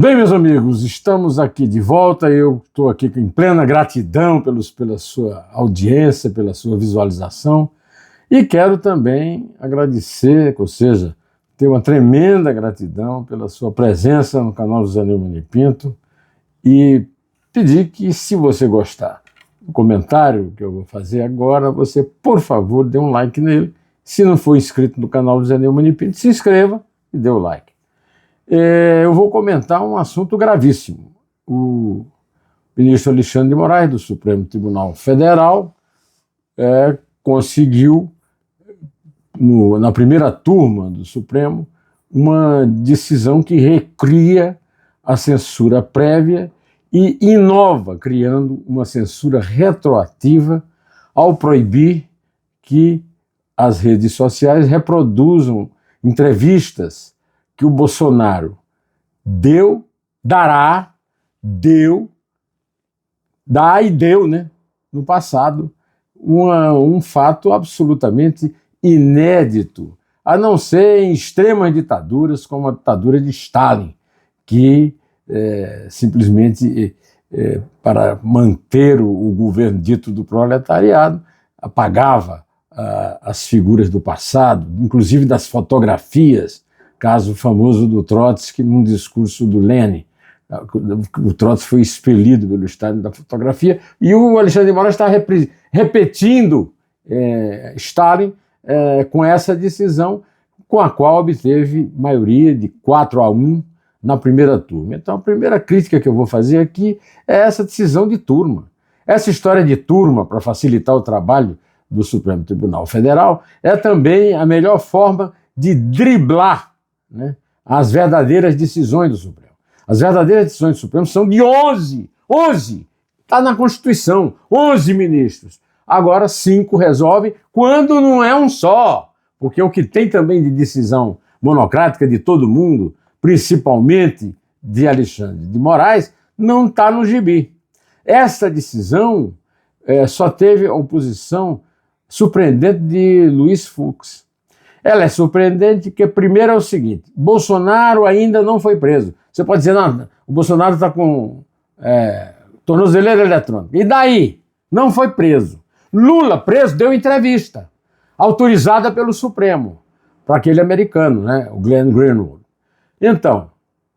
Bem, meus amigos, estamos aqui de volta. Eu estou aqui em plena gratidão pela sua audiência, pela sua visualização, e quero também agradecer, ou seja, ter uma tremenda gratidão pela sua presença no canal José Neumann de Pinto e pedir que, se você gostar do comentário que eu vou fazer agora, você, por favor, dê um like nele. Se não for inscrito no canal José Neumann de Pinto, se inscreva e dê o like. Eu vou comentar um assunto gravíssimo. O ministro Alexandre de Moraes, do Supremo Tribunal Federal, conseguiu, na primeira turma do Supremo, uma decisão que recria a censura prévia e inova, criando uma censura retroativa ao proibir que as redes sociais reproduzam entrevistas que o Bolsonaro deu, né, no passado, um fato absolutamente inédito, a não ser em extremas ditaduras, como a ditadura de Stalin, que simplesmente, para manter o governo dito do proletariado, apagava as figuras do passado, inclusive das fotografias, caso famoso do Trotsky num discurso do Lenin. O Trotsky foi expelido pelo Stalin da fotografia e o Alexandre de Moraes está repetindo Stalin com essa decisão, com a qual obteve maioria de 4-1 na primeira turma. Então, a primeira crítica que eu vou fazer aqui é essa decisão de turma. Essa história de turma, para facilitar o trabalho do Supremo Tribunal Federal, é também a melhor forma de driblar, né, as verdadeiras decisões do Supremo. As verdadeiras decisões do Supremo são de 11, está na Constituição, 11 ministros. Agora 5 resolvem, quando não é um só, porque o que tem também de decisão monocrática de todo mundo, principalmente de Alexandre de Moraes, não está no gibi. Essa decisão só teve a oposição surpreendente de Luiz Fux. Ela é surpreendente porque, primeiro, é o seguinte: Bolsonaro ainda não foi preso. Você pode dizer, não, o Bolsonaro está com tornozeleira eletrônica. E daí? Não foi preso. Lula, preso, deu entrevista, autorizada pelo Supremo, para aquele americano, né, o Glenn Greenwald. Então,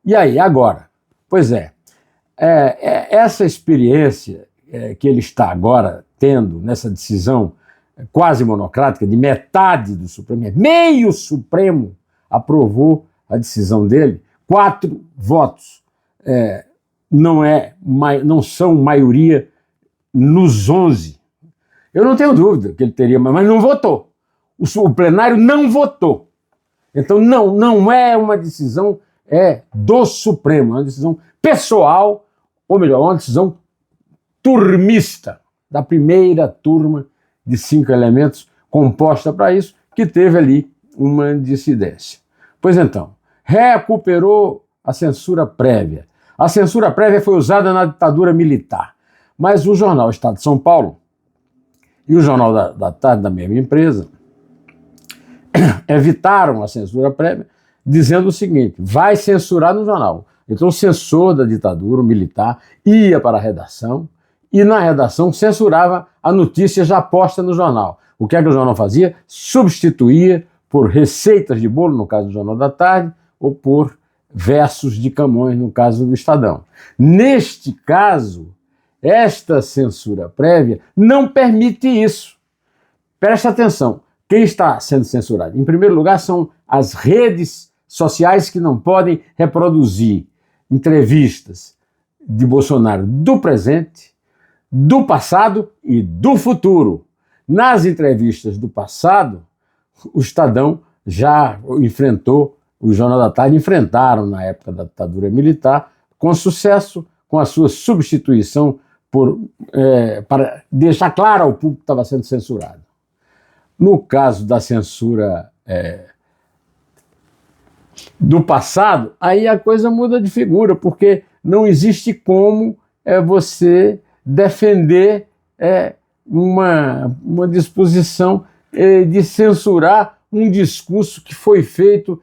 e aí, agora? Pois essa experiência que ele está agora tendo nessa decisão quase monocrática, de metade do Supremo, meio Supremo aprovou a decisão dele, 4 votos. Não são maioria nos 11. Eu não tenho dúvida que ele teria, mas não votou. O plenário não votou. Então não é uma decisão do Supremo, é uma decisão pessoal, ou melhor, uma decisão turmista, da primeira turma de 5 elementos composta para isso, que teve ali uma dissidência. Pois então, recuperou a censura prévia. A censura prévia foi usada na ditadura militar, mas o jornal Estado de São Paulo e o Jornal da Tarde, da mesma empresa, evitaram a censura prévia, dizendo o seguinte: vai censurar no jornal. Então o censor da ditadura, o militar, ia para a redação e na redação censurava a notícia já posta no jornal. O que é que o jornal fazia? Substituía por receitas de bolo, no caso do Jornal da Tarde, ou por versos de Camões, no caso do Estadão. Neste caso, esta censura prévia não permite isso. Presta atenção, quem está sendo censurado? Em primeiro lugar, são as redes sociais que não podem reproduzir entrevistas de Bolsonaro do presente, do passado e do futuro. Nas entrevistas do passado, o Estadão já enfrentou, o Jornal da Tarde enfrentaram na época da ditadura militar, com sucesso, com a sua substituição para deixar claro ao público que estava sendo censurado. No caso da censura do passado, aí a coisa muda de figura, porque não existe como você defender uma disposição de censurar um discurso que foi feito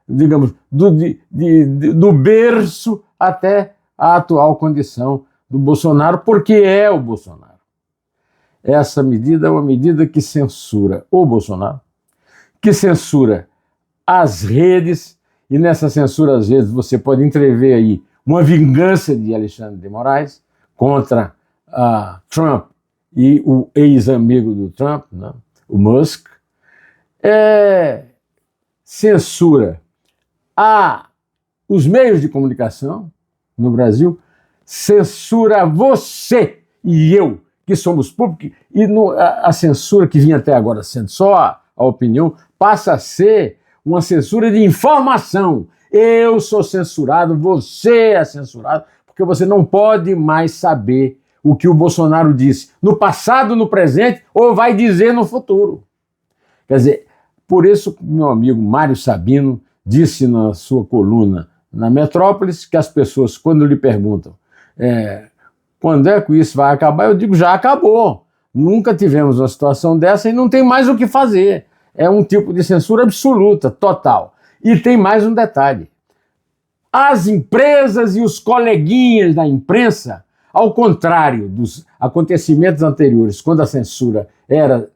digamos, do berço até a atual condição do Bolsonaro, porque é o Bolsonaro. Essa medida é uma medida que censura o Bolsonaro, que censura as redes, e nessa censura às vezes você pode entrever aí uma vingança de Alexandre de Moraes contra Trump e o ex-amigo do Trump, né, o Musk. Censura os meios de comunicação no Brasil, censura você e eu, que somos públicos, e a censura que vinha até agora sendo só a opinião, passa a ser uma censura de informação. Eu sou censurado, você é censurado, porque você não pode mais saber o que o Bolsonaro disse no passado, no presente, ou vai dizer no futuro. Quer dizer, por isso meu amigo Mário Sabino disse na sua coluna na Metrópolis que as pessoas, quando lhe perguntam quando é que isso vai acabar, eu digo, já acabou. Nunca tivemos uma situação dessa e não tem mais o que fazer. É um tipo de censura absoluta, total. E tem mais um detalhe. As empresas e os coleguinhas da imprensa, ao contrário dos acontecimentos anteriores, quando a censura era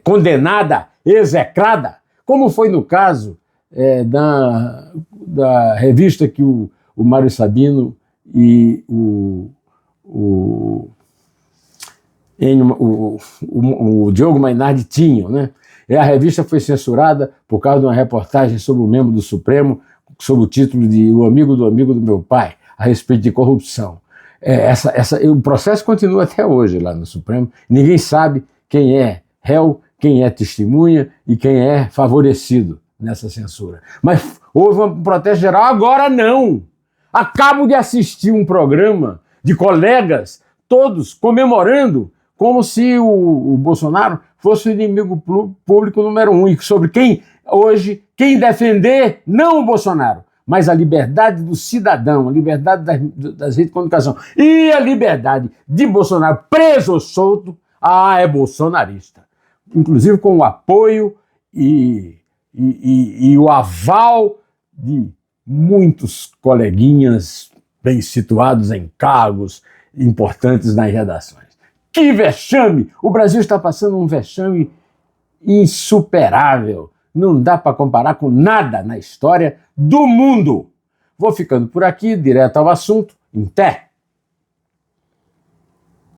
condenada, execrada, como foi no caso da revista que o Mário Sabino e o Diogo Mainardi tinham, né? A revista foi censurada por causa de uma reportagem sobre um membro do Supremo, sob o título de O Amigo do Meu Pai, a respeito de corrupção. O processo continua até hoje lá no Supremo. Ninguém sabe quem é réu, quem é testemunha e quem é favorecido nessa censura. Mas houve um protesto geral, agora não. Acabo de assistir um programa de colegas, todos comemorando, como se o Bolsonaro fosse o inimigo público número 1, e sobre quem defender, não o Bolsonaro, mas a liberdade do cidadão, a liberdade das redes de comunicação e a liberdade de Bolsonaro preso ou solto, é bolsonarista. Inclusive com o apoio e o aval de muitos coleguinhas bem situados em cargos importantes nas redações. Que vexame! O Brasil está passando um vexame insuperável. Não dá para comparar com nada na história do mundo. Vou ficando por aqui, direto ao assunto. Em té!